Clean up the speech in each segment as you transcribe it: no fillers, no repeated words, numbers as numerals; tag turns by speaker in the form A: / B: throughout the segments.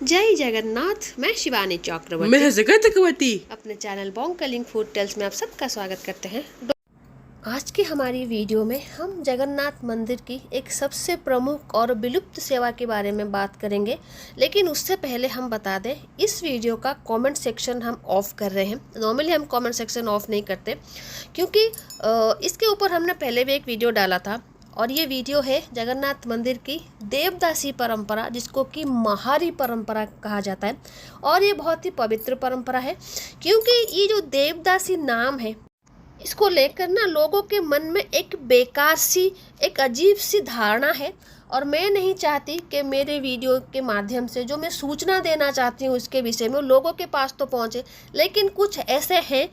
A: जय जगन्नाथ। मैं शिवानी चक्रवर्ती,
B: मैं जगतवती
A: अपने चैनल बोंकलिंग फूड टेल्स में आप सबका स्वागत करते हैं। आज की हमारी वीडियो में हम जगन्नाथ मंदिर की एक सबसे प्रमुख और विलुप्त सेवा के बारे में बात करेंगे। लेकिन उससे पहले हम बता दें, इस वीडियो का कमेंट सेक्शन हम ऑफ कर रहे हैं। नॉर्मली हम कमेंट सेक्शन ऑफ नहीं करते, क्योंकि इसके ऊपर हमने पहले भी एक वीडियो डाला था, और ये वीडियो है जगन्नाथ मंदिर की देवदासी परंपरा, जिसको कि महारी परंपरा कहा जाता है। और ये बहुत ही पवित्र परंपरा है, क्योंकि ये जो देवदासी नाम है, इसको लेकर ना लोगों के मन में एक बेकार सी, एक अजीब सी धारणा है। और मैं नहीं चाहती कि मेरे वीडियो के माध्यम से जो मैं सूचना देना चाहती हूँ इसके विषय में लोगों के पास तो पहुँचे। लेकिन कुछ ऐसे हैं,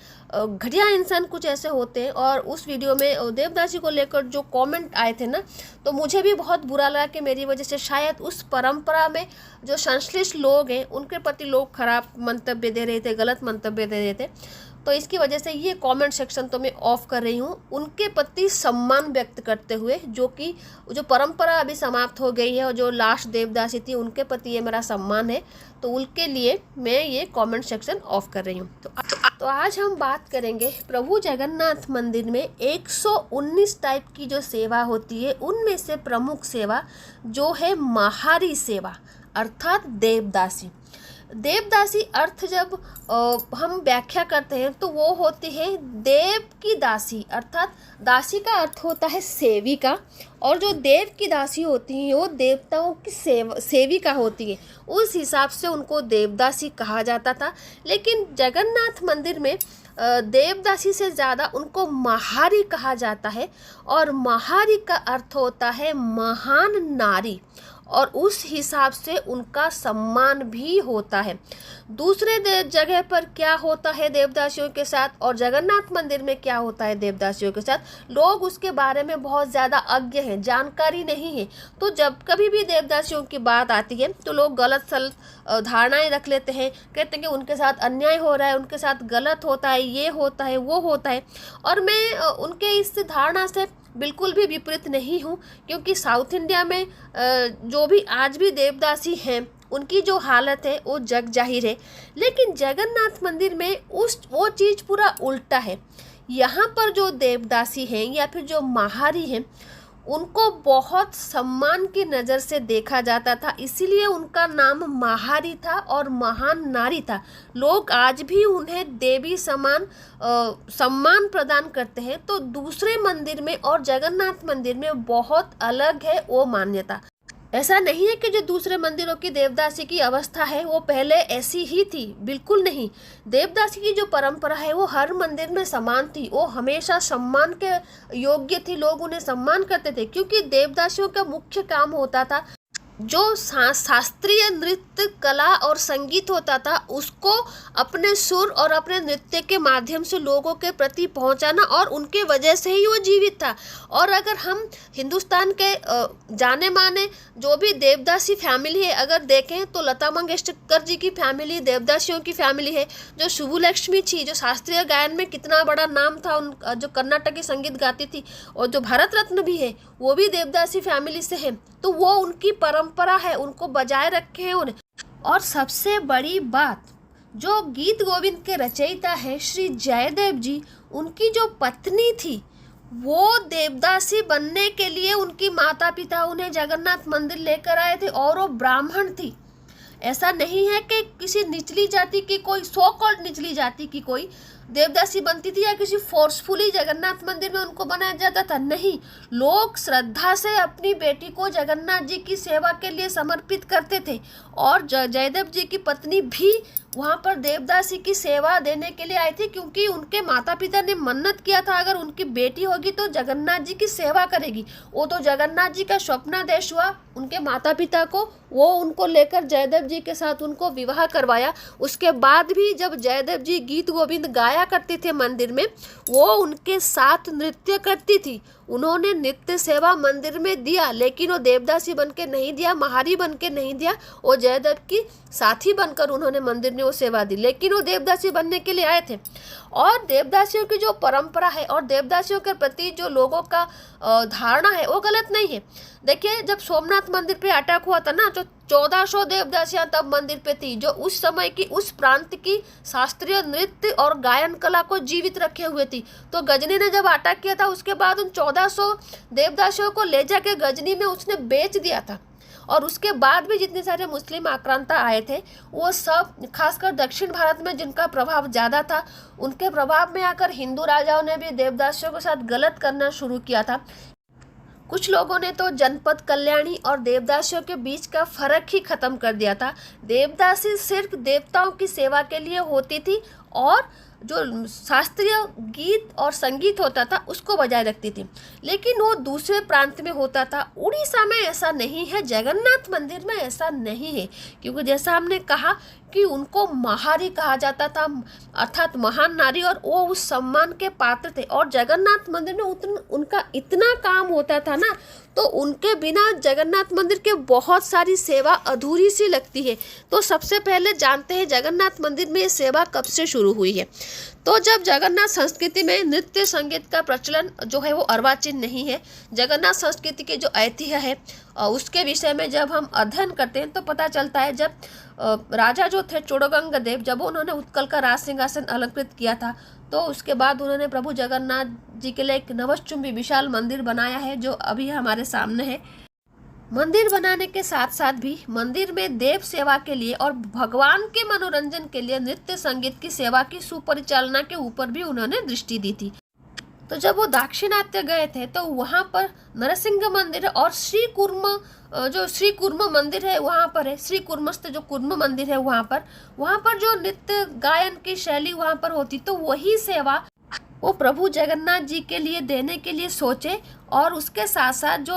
A: घटिया इंसान कुछ ऐसे होते हैं। और उस वीडियो में देवदासी को लेकर जो कमेंट आए थे ना, तो मुझे भी बहुत बुरा लगा कि मेरी वजह से शायद उस परंपरा में जो संश्लिष्ट लोग हैं उनके प्रति लोग खराब मंतव्य दे रहे थे, गलत मंतव्य दे रहे थे। तो इसकी वजह से ये कमेंट सेक्शन तो मैं ऑफ कर रही हूँ, उनके प्रति सम्मान व्यक्त करते हुए। जो परंपरा अभी समाप्त हो गई है और जो लास्ट देवदासी थी उनके प्रति ये मेरा सम्मान है, तो उनके लिए मैं ये कमेंट सेक्शन ऑफ कर रही हूँ। तो आज हम बात करेंगे प्रभु जगन्नाथ मंदिर में 119 टाइप की जो सेवा होती है, उनमें से प्रमुख सेवा जो है महारी सेवा, अर्थात देवदासी। देवदासी अर्थ जब हम व्याख्या करते हैं तो वो होती है देव की दासी, अर्थात दासी का अर्थ होता है सेविका, और जो देव की दासी होती है वो देवताओं की सेविका होती है। उस हिसाब से उनको देवदासी कहा जाता था। लेकिन जगन्नाथ मंदिर में देवदासी से ज़्यादा उनको महारी कहा जाता है, और महारी का अर्थ होता है महान नारी, और उस हिसाब से उनका सम्मान भी होता है। दूसरे जगह पर क्या होता है देवदासियों के साथ, और जगन्नाथ मंदिर में क्या होता है देवदासियों के साथ, लोग उसके बारे में बहुत ज़्यादा अज्ञ हैं, जानकारी नहीं है। तो जब कभी भी देवदासियों की बात आती है तो लोग गलत सलत धारणाएं रख लेते हैं, कहते हैं कि उनके साथ अन्याय हो रहा है, उनके साथ गलत होता है, ये होता है, वो होता है। और मैं उनके इस धारणा से बिल्कुल भी विपरीत नहीं हूँ, क्योंकि साउथ इंडिया में जो भी आज भी देवदासी हैं उनकी जो हालत है वो जग जाहिर है। लेकिन जगन्नाथ मंदिर में वो चीज़ पूरा उल्टा है। यहाँ पर जो देवदासी हैं या फिर जो महारी हैं, उनको बहुत सम्मान की नज़र से देखा जाता था, इसीलिए उनका नाम महारी था और महान नारी था। लोग आज भी उन्हें देवी समान सम्मान प्रदान करते हैं। तो दूसरे मंदिर में और जगन्नाथ मंदिर में बहुत अलग है वो मान्यता। ऐसा नहीं है कि जो दूसरे मंदिरों की देवदासी की अवस्था है वो पहले ऐसी ही थी, बिल्कुल नहीं। देवदासी की जो परंपरा है वो हर मंदिर में समान थी, वो हमेशा सम्मान के योग्य थी, लोग उन्हें सम्मान करते थे। क्योंकि देवदासियों का मुख्य काम होता था, जो शास्त्रीय नृत्य कला और संगीत होता था उसको अपने सुर और अपने नृत्य के माध्यम से लोगों के प्रति पहुंचाना, और उनके वजह से ही वो जीवित था। और अगर हम हिंदुस्तान के जाने माने जो भी देवदासी फैमिली है अगर देखें, तो लता मंगेशकर जी की फैमिली देवदासियों की फैमिली है। जो शुभलक्ष्मी थी, जो शास्त्रीय गायन में कितना बड़ा नाम था, उन जो कर्नाटकी संगीत गाती थी, और जो भारत रत्न भी है वो भी देवदासी फैमिली से है। तो वो उनकी परंपरा है, उनको बजाय रखे हैं उन्हें। और सबसे बड़ी बात, जो गीत गोविंद के रचयिता है श्री जयदेव जी, उनकी जो पत्नी थी वो देवदासी बनने के लिए उनकी माता पिता उन्हें जगन्नाथ मंदिर लेकर आए थे, और वो ब्राह्मण थी। ऐसा नहीं है कि किसी निचली जाति की कोई, सो कॉल्ड निचली जाति की कोई देवदासी बनती थी या किसी फोर्सफुली जगन्नाथ मंदिर में उनको बनाया जाता था, नहीं। लोग श्रद्धा से अपनी बेटी को जगन्नाथ जी की सेवा के लिए समर्पित करते थे। और जयदेव जी की पत्नी भी वहाँ पर देवदासी की सेवा देने के लिए आई थी, क्योंकि उनके माता पिता ने मन्नत किया था अगर उनकी बेटी होगी तो जगन्नाथ जी की सेवा करेगी। वो तो जगन्नाथ जी का स्वप्नादेश हुआ उनके माता पिता को, वो उनको लेकर जयदेव जी के साथ उनको विवाह करवाया। उसके बाद भी जब जयदेव जी गीत गोविंद गाया करते थे मंदिर में, वो उनके साथ नृत्य करती थी। उन्होंने नित्य सेवा मंदिर में दिया, लेकिन वो देवदासी बन के नहीं दिया, महारी बन के नहीं दिया, वो जयदेव की साथी बनकर उन्होंने मंदिर में वो सेवा दी, लेकिन वो देवदासी बनने के लिए आए थे। और देवदासियों की जो परंपरा है और देवदासियों के प्रति जो लोगों का धारणा है वो गलत नहीं है। देखिए, जब सोमनाथ मंदिर पे अटैक हुआ था ना, जो 1400 देवदासियां तब मंदिर पे थी, जो उस समय की उस प्रांत की शास्त्रीय नृत्य और गायन कला को जीवित रखे हुए थी। तो गजनी ने जब अटैक किया था, उसके बाद उन 1400 देवदासियों को ले जाके गजनी में उसने बेच दिया था। और उसके बाद भी जितने सारे मुस्लिम आक्रांता आए थे, वो सब खासकर दक्षिण भारत में जिनका प्रभाव ज़्यादा था, उनके प्रभाव में आकर हिंदू राजाओं ने भी देवदासियों के साथ गलत करना शुरू किया था। कुछ लोगों ने तो जनपद कल्याणी और देवदासियों के बीच का फर्क ही खत्म कर दिया था। देवदासी सिर्फ देवताओं की सेवा के लिए होती थी और जो शास्त्रीय गीत और संगीत होता था उसको बजाय रखती थी, लेकिन वो दूसरे प्रांत में होता था। उड़ीसा में ऐसा नहीं है, जगन्नाथ मंदिर में ऐसा नहीं है, क्योंकि जैसा हमने कहा कि उनको महारी कहा जाता था, अर्थात महान नारी, और वो उस सम्मान के पात्र थे। और जगन्नाथ मंदिर में उनका इतना काम होता था ना, तो उनके बिना जगन्नाथ मंदिर के बहुत सारी सेवा अधूरी सी लगती है। तो सबसे पहले जानते हैं जगन्नाथ मंदिर में ये सेवा कब से शुरू हुई है। तो जब जगन्नाथ संस्कृति में नृत्य संगीत का प्रचलन जो है वो अर्वाचीन नहीं है। जगन्नाथ संस्कृति के जो ऐतिह्य है उसके विषय में जब हम अध्ययन करते हैं तो पता चलता है, जब राजा जो थे चोड़गंग देव, जब उन्होंने उत्कल का राज सिंहासन अलंकृत किया था, तो उसके बाद उन्होंने प्रभु जगन्नाथ जी के लिए एक नवश्चुंबी विशाल मंदिर बनाया है, जो अभी हमारे सामने है। मंदिर बनाने के साथ साथ भी मंदिर में देव सेवा के लिए और भगवान के मनोरंजन के लिए नृत्य संगीत की सेवा की सुपरिचालना के ऊपर भी उन्होंने दृष्टि दी थी। तो जब वो दाक्षिणात्य गए थे तो वहाँ पर नरसिंह मंदिर और श्री कुर्म मंदिर है वहाँ पर है, श्री कुर्मस्थ जो कुर्म मंदिर है वहाँ पर जो नृत्य गायन की शैली वहाँ पर होती, तो वही सेवा वो प्रभु जगन्नाथ जी के लिए देने के लिए सोचे। और उसके साथ साथ जो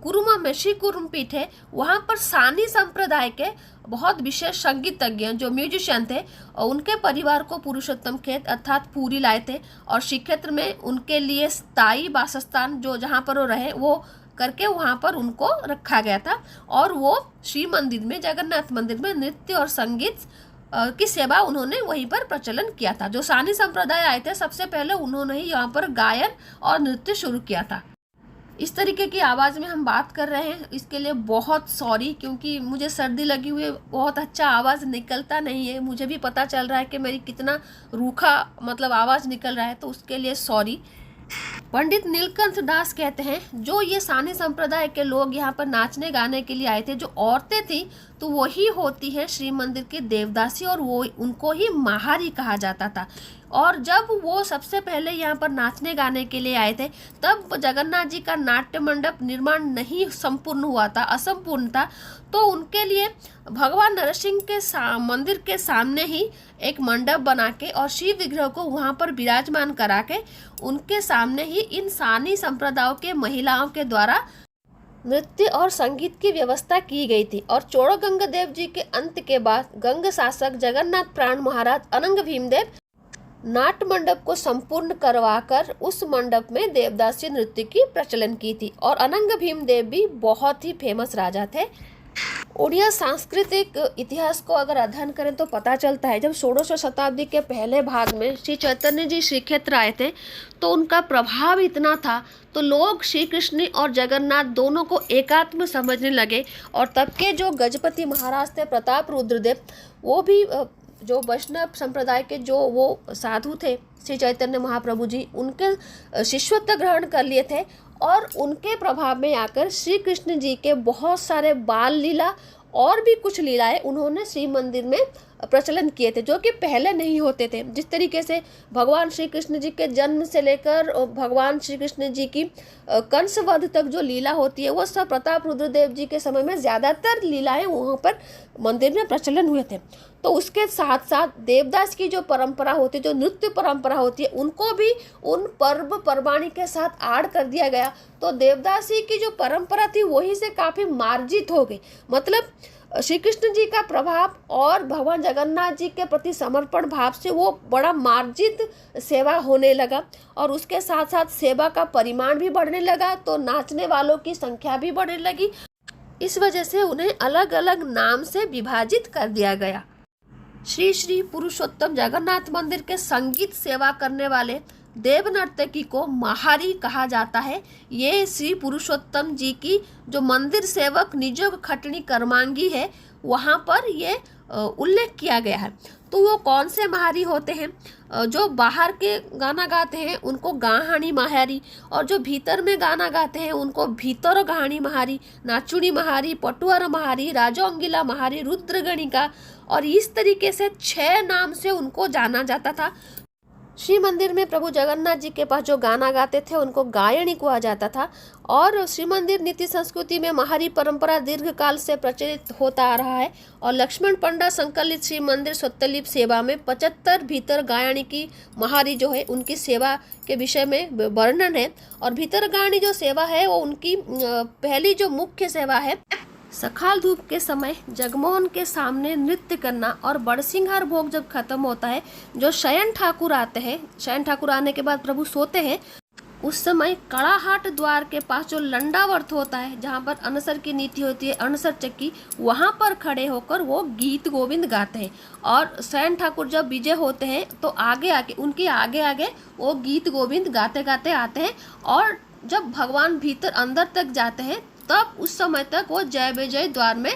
A: कुर्म में श्री कुर्म पीठ है वहाँ पर सानी संप्रदाय के बहुत विशेष संगीतज्ञ जो म्यूजिशियन थे, और उनके परिवार को पुरुषोत्तम खेत अर्थात पूरी लाए थे, और श्रीक्षेत्र में उनके लिए स्थायी वासस्थान जो जहाँ पर वो रहे वो करके वहाँ पर उनको रखा गया था। और वो श्री मंदिर में, जगन्नाथ मंदिर में नृत्य और संगीत की सेवा उन्होंने वहीं पर प्रचलन किया था। जो सानी संप्रदाय आए थे सबसे पहले उन्होंने ही यहाँ पर गायन और नृत्य शुरू किया था। इस तरीके की आवाज़ में हम बात कर रहे हैं, इसके लिए बहुत सॉरी, क्योंकि मुझे सर्दी लगी हुई है, बहुत अच्छा आवाज़ निकलता नहीं है। मुझे भी पता चल रहा है कि मेरी कितना रूखा मतलब आवाज़ निकल रहा है, तो उसके लिए सॉरी। पंडित नीलकंठ दास कहते हैं, जो ये सानी संप्रदाय के लोग यहाँ पर नाचने गाने के लिए आए थे, जो औरतें थी तो वही होती है श्री मंदिर की देवदासी, और वो उनको ही महारी कहा जाता था। और जब वो सबसे पहले यहाँ पर नाचने गाने के लिए आए थे, तब जगन्नाथ जी का नाट्य मंडप निर्माण नहीं संपूर्ण हुआ था, असंपूर्ण था। तो उनके लिए भगवान नरसिंह के मंदिर के सामने ही एक मंडप बना के और शिव विग्रह को वहाँ पर विराजमान करा के उनके सामने ही इन सानी संप्रदायों के महिलाओं के द्वारा नृत्य और संगीत की व्यवस्था की गई थी। और चोड़गंग देव जी के अंत के बाद गंग शासक जगन्नाथ प्राण महाराज अनंग भीमदेव नाट्य मंडप को संपूर्ण करवाकर उस मंडप में देवदासी नृत्य की प्रचलन की थी। और अनंग भीमदेव भी बहुत ही फेमस राजा थे। उड़िया सांस्कृतिक इतिहास को अगर अध्ययन करें तो पता चलता है, जब 16वीं शताब्दी के पहले भाग में श्री चैतन्य जी श्री क्षेत्र आए थे तो उनका प्रभाव इतना था, तो लोग श्री कृष्ण और जगन्नाथ दोनों को एकात्म समझने लगे। और तब के जो गजपति महाराज थे प्रताप रुद्रदेव, वो भी जो वैष्णव संप्रदाय के जो वो साधु थे श्री चैतन्य महाप्रभु जी, उनके शिष्यत्व ग्रहण कर लिए थे। और उनके प्रभाव में आकर श्री कृष्ण जी के बहुत सारे बाल लीला और भी कुछ लीलाएं उन्होंने श्री मंदिर में प्रचलन किए थे, जो कि पहले नहीं होते थे। जिस तरीके से भगवान श्री कृष्ण जी के जन्म से लेकर भगवान श्री कृष्ण जी की कंसवध तक जो लीला होती है, वो सब प्रताप रुद्रदेव जी के समय में ज़्यादातर लीलाएं वहाँ पर मंदिर में प्रचलन हुए थे। तो उसके साथ साथ देवदास की जो परंपरा होती है, जो नृत्य परंपरा होती है, उनको भी उन पर्व पर्वाणी के साथ ऐड कर दिया गया। तो देवदासी की जो परंपरा थी वहीं से काफ़ी मार्जित हो गई। मतलब श्री कृष्ण जी का प्रभाव और भगवान जगन्नाथ जी के प्रति समर्पण भाव से वो बड़ा मार्जित सेवा होने लगा और उसके साथ साथ सेवा का परिमाण भी बढ़ने लगा, तो नाचने वालों की संख्या भी बढ़ने लगी। इस वजह से उन्हें अलग अलग नाम से विभाजित कर दिया गया। श्री श्री पुरुषोत्तम जगन्नाथ मंदिर के संगीत सेवा करने वाले देव नर्तकी को महारी कहा जाता है। ये श्री पुरुषोत्तम जी की जो मंदिर सेवक निजोग खटनी कर्मांगी है, वहाँ पर ये उल्लेख किया गया है। तो वो कौन से महारी होते हैं? जो बाहर के गाना गाते हैं उनको गाहानी महारी, और जो भीतर में गाना गाते हैं उनको भीतर गाहानी महारी, नाचुनी महारी, पटुआर महारी, राजोंगिला महारी, रुद्रगणिका, और इस तरीके से 6 नाम से उनको जाना जाता था। श्री मंदिर में प्रभु जगन्नाथ जी के पास जो गाना गाते थे उनको गायणी कहा जाता था। और श्री मंदिर नीति संस्कृति में महारी परंपरा दीर्घ काल से प्रचलित होता आ रहा है। और लक्ष्मण पंडा संकलित श्री मंदिर स्वत्तलिप सेवा में 75 भीतर गायणी की महारी जो है उनकी सेवा के विषय में वर्णन है। और भीतर गायणी जो सेवा है वो उनकी पहली जो मुख्य सेवा है। सखाल धूप के समय जगमोहन के सामने नृत्य करना, और बड़सिंगार भोग जब खत्म होता है, जो शयन ठाकुर आते हैं, शयन ठाकुर आने के बाद प्रभु सोते हैं, उस समय कड़ाहाट द्वार के पास जो लंडावर्त होता है, जहाँ पर अनसर की नीति होती है, अनसर चक्की, वहाँ पर खड़े होकर वो गीत गोविंद गाते हैं। और शयन ठाकुर जब विजय होते हैं तो आगे आगे उनके आगे आगे वो गीत गोविंद गाते गाते आते हैं। और जब भगवान भीतर अंदर तक जाते हैं तब उस समय तक वो जय विजय द्वार में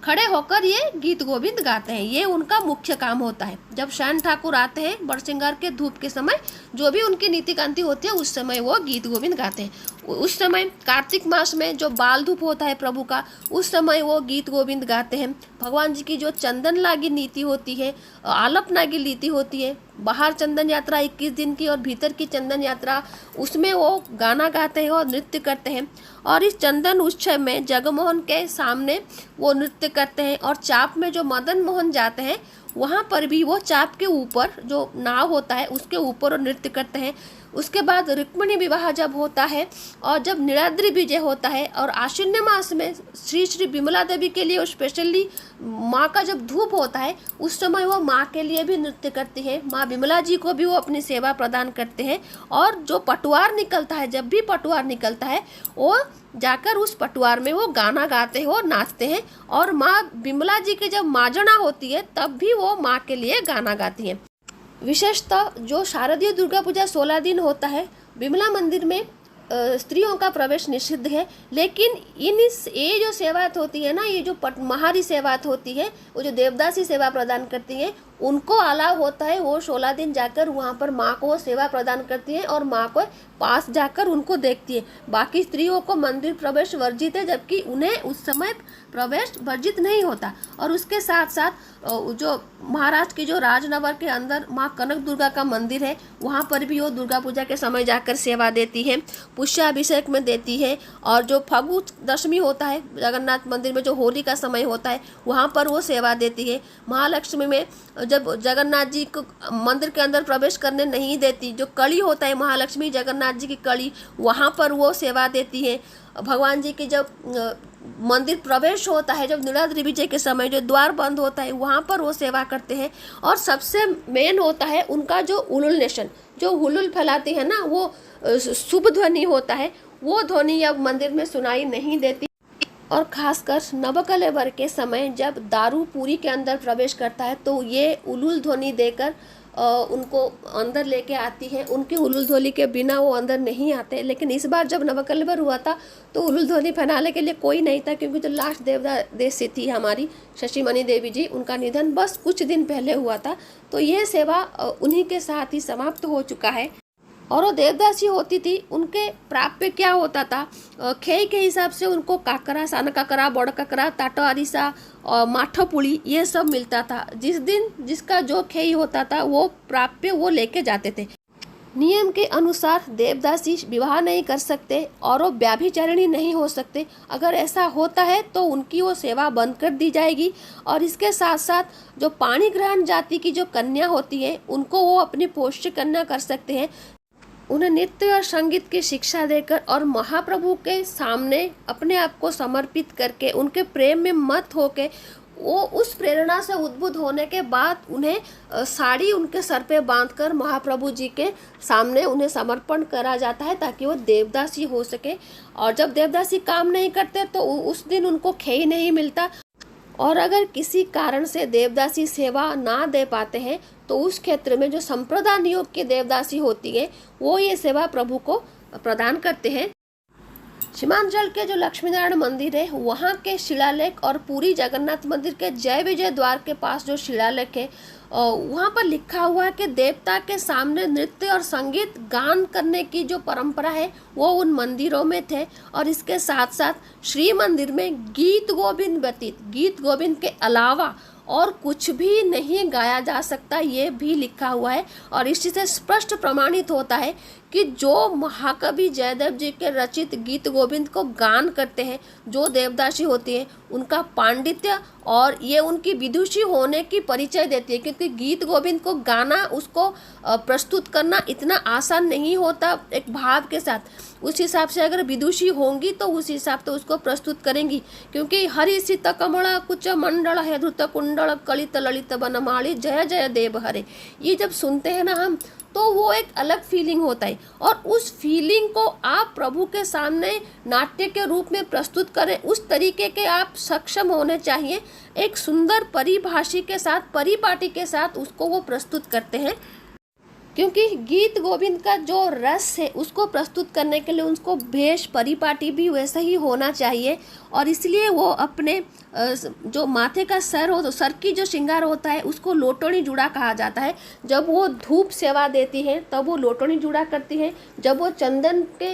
A: खड़े होकर ये गीत गोविंद गाते हैं। ये उनका मुख्य काम होता है। जब शयन ठाकुर आते हैं बड़सिंगार के धूप के समय, जो भी उनकी नीति कांति होती है उस समय वो गीत गोविंद गाते हैं। उस समय कार्तिक मास में जो बाल धूप होता है प्रभु का, उस समय वो गीत गोविंद गाते हैं। भगवान जी की जो चंदन लागी नीति होती है, आलप नागी नीति होती है, बाहर चंदन यात्रा 21 दिन की और भीतर की चंदन यात्रा, उसमें वो गाना गाते हैं और नृत्य करते हैं। और इस चंदन उत्सव में जगमोहन के सामने वो नृत्य करते हैं। और चाप में जो मदन मोहन जाते हैं वहाँ पर भी वो चाप के ऊपर जो नाव होता है उसके ऊपर वो नृत्य करते हैं। उसके बाद रुक्मिणी विवाह जब होता है और जब नीलाद्रि विजय होता है और आश्विन मास में श्री श्री विमला देवी के लिए स्पेशली माँ का जब धूप होता है उस समय वो माँ के लिए भी नृत्य करती है। माँ विमला जी को भी वो अपनी सेवा प्रदान करते हैं। और जो पटवार निकलता है, जब भी पटवार निकलता है वो जाकर उस पटवार में वो गाना गाते हैं और नाचते हैं। और माँ विमला जी की जब माजना होती है तब भी वो माँ के लिए गाना गाती हैं। विशेषतः जो शारदीय दुर्गा पूजा 16 दिन होता है, विमला मंदिर में स्त्रियों का प्रवेश निषिद्ध है। लेकिन ये जो सेवात होती है ना, ये जो महारी सेवात होती है, वो जो देवदासी सेवा प्रदान करती है, उनको अलाव होता है। वो 16 दिन जाकर वहाँ पर माँ को सेवा प्रदान करती है और माँ को पास जाकर उनको देखती है। बाकी स्त्रियों को मंदिर प्रवेश वर्जित है, जबकि उन्हें उस समय प्रवेश वर्जित नहीं होता। और उसके साथ साथ जो महाराष्ट्र की जो राजनगर के अंदर माँ कनक दुर्गा का मंदिर है, वहाँ पर भी वो दुर्गा पूजा के समय जाकर सेवा देती है, पुष्याभिषेक में देती है। और जो फगु दशमी होता है जगन्नाथ मंदिर में, जो होली का समय होता है, वहाँ पर वो सेवा देती है। महालक्ष्मी में जब जगन्नाथ जी को मंदिर के अंदर प्रवेश करने नहीं देती, जो कड़ी होता है महालक्ष्मी जगन्नाथ जी की कड़ी, वहाँ पर वो सेवा देती है। भगवान जी की जब मंदिर प्रवेश होता है, जब नीलाद्रि विजय के समय जो द्वार बंद होता है, वहाँ पर वो सेवा करते हैं। और सबसे मेन होता है उनका जो उलुल नेशन, जो हुलुल फैलाती है ना, वो शुभ ध्वनि होता है। वो ध्वनि अब मंदिर में सुनाई नहीं देती। और खासकर नवकलेवर के समय जब दारू पूरी के अंदर प्रवेश करता है तो ये उलुल ध्वनि देकर उनको अंदर लेके आती है। उनकी उलुल ध्वनि के बिना वो अंदर नहीं आते। लेकिन इस बार जब नवकलेवर हुआ था तो उलुल ध्वनि फैलाने के लिए कोई नहीं था, क्योंकि जो लास्ट देवदासी थी हमारी शशिमणि देवी जी, उनका निधन बस कुछ दिन पहले हुआ था। तो ये सेवा उन्हीं के साथ ही समाप्त हो चुका है। और वो देवदासी होती थी, उनके प्राप्य क्या होता था, खेई के हिसाब से उनको काकरा, सान काकरा, बड़ काकरा, ताटो अरिसा और माठो पुड़ी ये सब मिलता था। जिस दिन जिसका जो खेई होता था वो प्राप्य वो लेके जाते थे। नियम के अनुसार देवदासी विवाह नहीं कर सकते और वो व्याभिचारिणी नहीं हो सकते। अगर ऐसा होता है तो उनकी वो सेवा बंद कर दी जाएगी। और इसके साथ साथ जो पाणी ग्रहण जाति की जो कन्या होती है उनको वो अपनी पोष्य कन्या कर सकते हैं। उन्हें नृत्य और संगीत की शिक्षा देकर और महाप्रभु के सामने अपने आप को समर्पित करके उनके प्रेम में मत होके वो उस प्रेरणा से उद्बुद्ध होने के बाद उन्हें साड़ी उनके सर पे बांधकर महाप्रभु जी के सामने उन्हें समर्पण करा जाता है ताकि वो देवदासी हो सके। और जब देवदासी काम नहीं करते तो उस दिन उनको खेई नहीं मिलता, और अगर किसी कारण से देवदासी सेवा ना दे पाते हैं तो उस क्षेत्र में जो संप्रदाय नियोग की देवदासी होती है वो ये सेवा प्रभु को प्रदान करते हैं। सीमांचल के जो लक्ष्मी नारायण मंदिर है वहाँ के शिलालेख और पूरी जगन्नाथ मंदिर के जय विजय द्वार के पास जो शिलालेख है वहाँ पर लिखा हुआ है कि देवता के सामने नृत्य और संगीत गान करने की जो परंपरा है वो उन मंदिरों में थे। और इसके साथ साथ श्री मंदिर में गीत गोविंद व्यतीत, गीत गोविंद के अलावा और कुछ भी नहीं गाया जा सकता, ये भी लिखा हुआ है। और इसी से स्पष्ट प्रमाणित होता है कि जो महाकवि जयदेव जी के रचित गीत गोविंद को गान करते हैं, जो देवदासी होती है, उनका पांडित्य और ये उनकी विदुषी होने की परिचय देती है, क्योंकि गीत गोविंद को गाना, उसको प्रस्तुत करना इतना आसान नहीं होता एक भाव के साथ। उस हिसाब से अगर विदुषी होंगी तो उस हिसाब से उसको प्रस्तुत करेंगी, क्योंकि हरि सीत कमल कुच मंडल है धृत कुंडल कलित ललित बनमाली जय जय देव हरे, ये जब सुनते हैं ना हम तो वो एक अलग फीलिंग होता है। और उस फीलिंग को आप प्रभु के सामने नाट्य के रूप में प्रस्तुत करें, उस तरीके के आप सक्षम होने चाहिए। एक सुंदर परिभाषी के साथ, परिपाटी के साथ उसको वो प्रस्तुत करते हैं, क्योंकि गीत गोविंद का जो रस है उसको प्रस्तुत करने के लिए उसको भेष परिपाटी भी वैसा ही होना चाहिए। और इसलिए वो अपने जो माथे का सर हो, तो सर की जो श्रृंगार होता है उसको लोटनी जुड़ा कहा जाता है। जब वो धूप सेवा देती है तब वो लोटनी जुड़ा करती है। जब वो चंदन के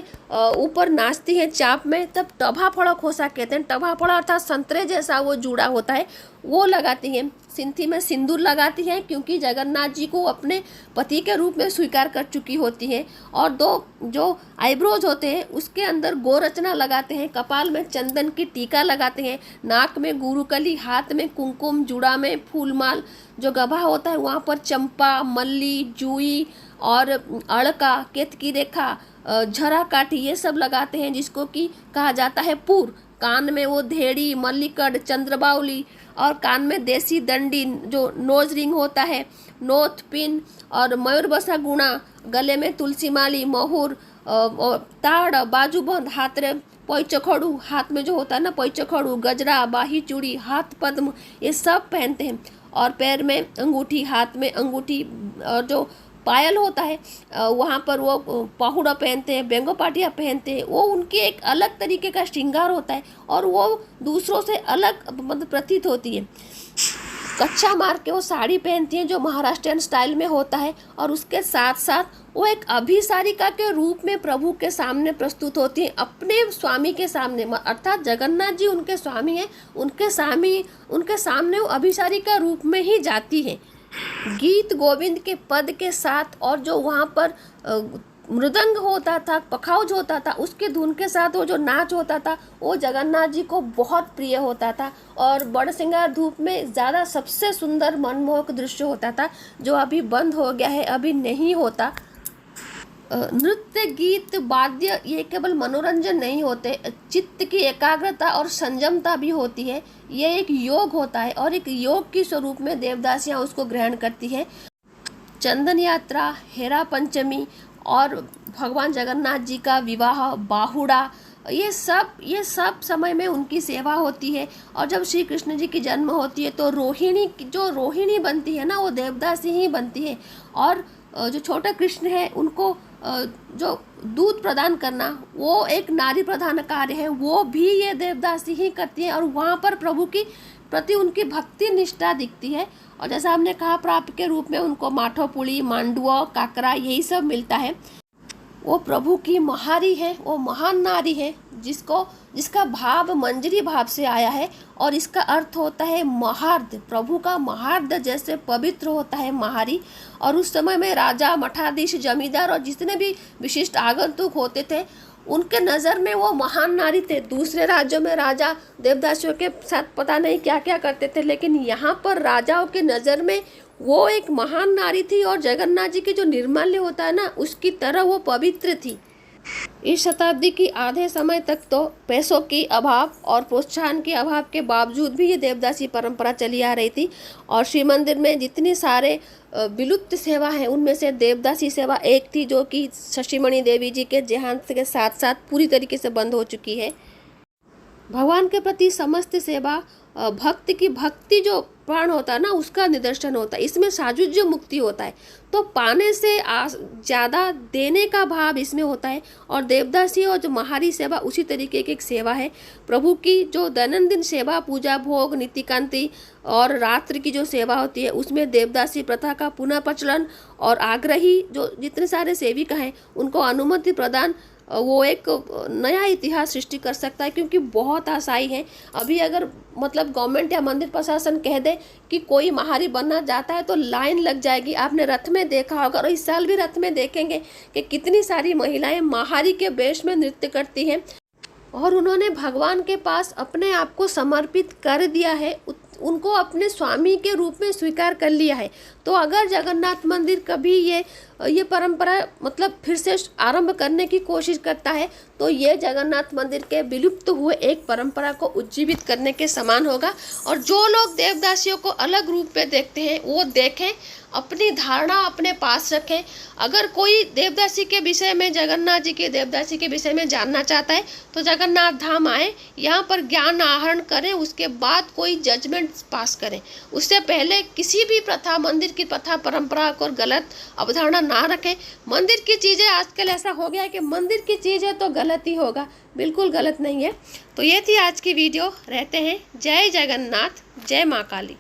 A: ऊपर नाचती है चाप में तब टभा फड़ा खोसा कहते हैं, टभा फड़ा अर्थात संतरे जैसा वो जुड़ा होता है, वो लगाती है। सिंथी में सिंदूर लगाती हैं क्योंकि जगन्नाथ जी को अपने पति के रूप में स्वीकार कर चुकी होती हैं। और दो जो आईब्रोज होते हैं उसके अंदर गोरचना लगाते हैं, कपाल में चंदन की टीका लगाते हैं, नाक में गुरुकली, हाथ में कुमकुम, जुड़ा में फूलमाल, जो गभा होता है वहाँ पर चंपा, मल्ली, जूई और अड़का, केतकी रेखा, झरा काठी, ये सब लगाते हैं जिसको कि कहा जाता है पूर। कान में वो धेड़ी, मल्लिकड़, चंद्रबाउली और कान में देसी दंडी जो नोज रिंग होता है, नोथ पिन और मयूरबसा गुणा, गले में तुलसी माली, मोहुर, ताड़, बाजूबंद, हाथ रे पैचखड़ू, हाथ में जो होता है ना पैचखड़ू, गजरा, बाही चूड़ी, हाथ पद्म, ये सब पहनते हैं। और पैर में अंगूठी, हाथ में अंगूठी और जो पायल होता है वहाँ पर वो पहुड़ा पहनते हैं, बेंगो पाटिया पहनते हैं। वो उनकी एक अलग तरीके का श्रृंगार होता है और वो दूसरों से अलग मतलब प्रतीत होती है। कच्चा मार के वो साड़ी पहनती हैं जो महाराष्ट्रियन स्टाइल में होता है, और उसके साथ साथ वो एक अभिसारिका के रूप में प्रभु के सामने प्रस्तुत होती हैं, अपने स्वामी के सामने, अर्थात जगन्नाथ जी उनके स्वामी हैं, उनके सामने वो अभिसारिका रूप में ही जाती है। गीत गोविंद के पद के साथ और जो वहाँ पर मृदंग होता था, पखाउज होता था, उसके धुन के साथ वो जो नाच होता था वो जगन्नाथ जी को बहुत प्रिय होता था। और बड़सिंगार धूप में ज़्यादा सबसे सुंदर मनमोहक दृश्य होता था जो अभी बंद हो गया है, अभी नहीं होता। नृत्य, गीत, वाद्य ये केवल मनोरंजन नहीं होते, चित्त की एकाग्रता और संयमता भी होती है। ये एक योग होता है और एक योग के स्वरूप में देवदासियाँ उसको ग्रहण करती है। चंदन यात्रा, हेरा पंचमी और भगवान जगन्नाथ जी का विवाह, बाहुड़ा, ये सब समय में उनकी सेवा होती है। और जब श्री कृष्ण जी की जन्म होती है तो रोहिणी बनती है ना, वो देवदासी ही बनती है। और जो छोटा कृष्ण है उनको जो दूध प्रदान करना वो एक नारी प्रधान कार्य है, वो भी ये देवदासी ही करती है। और वहाँ पर प्रभु की प्रति उनकी भक्ति निष्ठा दिखती है। और जैसा हमने कहा प्राप्त के रूप में उनको माठो पुड़ी, मांडुआ, काकरा यही सब मिलता है। वो प्रभु की महारी है, वो महान नारी है जिसका भाव मंजरी भाव से आया है। और इसका अर्थ होता है महार्द, प्रभु का महार्द जैसे पवित्र होता है महारी। और उस समय में राजा, मठाधीश, जमींदार और जितने भी विशिष्ट आगंतुक होते थे उनके नज़र में वो महान नारी थे। दूसरे राज्यों में राजा देवदासियों के साथ पता नहीं क्या क्या करते थे, लेकिन यहाँ पर राजाओं के नज़र में वो एक महान नारी थी और जगन्नाथ जी की जो निर्माल्य होता है ना, उसकी तरह वो पवित्र थी। इस शताब्दी की आधे समय तक तो पैसों की अभाव और प्रोत्साहन के अभाव के बावजूद भी ये देवदासी परंपरा चली आ रही थी। और श्री मंदिर में जितनी सारे विलुप्त सेवा है उनमें से देवदासी सेवा एक थी, जो कि शशिमणि देवी जी के देहांत के साथ साथ पूरी तरीके से बंद हो चुकी है। भगवान के प्रति समस्त सेवा भक्ति जो प्राण होता है ना, उसका निदर्शन होता है। इसमें साजुज्य मुक्ति होता है, तो पाने से ज़्यादा देने का भाव इसमें होता है। और देवदासी और जो महारी सेवा उसी तरीके की एक सेवा है। प्रभु की जो दैनंदिन सेवा, पूजा, भोग, नीतिकांति और रात्रि की जो सेवा होती है, उसमें देवदासी प्रथा का पुनः प्रचलन और आग्रही जो जितने सारे सेविका हैं उनको अनुमति प्रदान, वो एक नया इतिहास सृष्टि कर सकता है। क्योंकि बहुत आशाई है। अभी अगर मतलब गवर्नमेंट या मंदिर प्रशासन कह दे कि कोई महारी बनना चाहता है तो लाइन लग जाएगी। आपने रथ में देखा होगा, और इस साल भी रथ में देखेंगे कि कितनी सारी महिलाएं महारी के वेश में नृत्य करती हैं और उन्होंने भगवान के पास अपने आप को समर्पित कर दिया है, उनको अपने स्वामी के रूप में स्वीकार कर लिया है। तो अगर जगन्नाथ मंदिर कभी ये परंपरा मतलब फिर से आरंभ करने की कोशिश करता है, तो ये जगन्नाथ मंदिर के विलुप्त हुए एक परंपरा को उज्जीवित करने के समान होगा। और जो लोग देवदासियों को अलग रूप में देखते हैं वो देखें, अपनी धारणा अपने पास रखें। अगर कोई देवदासी के विषय में, जगन्नाथ जी के देवदासी के विषय में जानना चाहता है तो जगन्नाथ धाम आए, यहाँ पर ज्ञान आहरण करें, उसके बाद कोई जजमेंट पास करें। उससे पहले किसी भी प्रथा, मंदिर की प्रथा परंपरा को गलत अवधारणा ना रखें। मंदिर की चीज़ें आजकल ऐसा हो गया है कि मंदिर की चीज़ है तो गलत ही होगा, बिल्कुल गलत नहीं है। तो ये थी आज की वीडियो। रहते हैं। जय जगन्नाथ, जय माँ काली।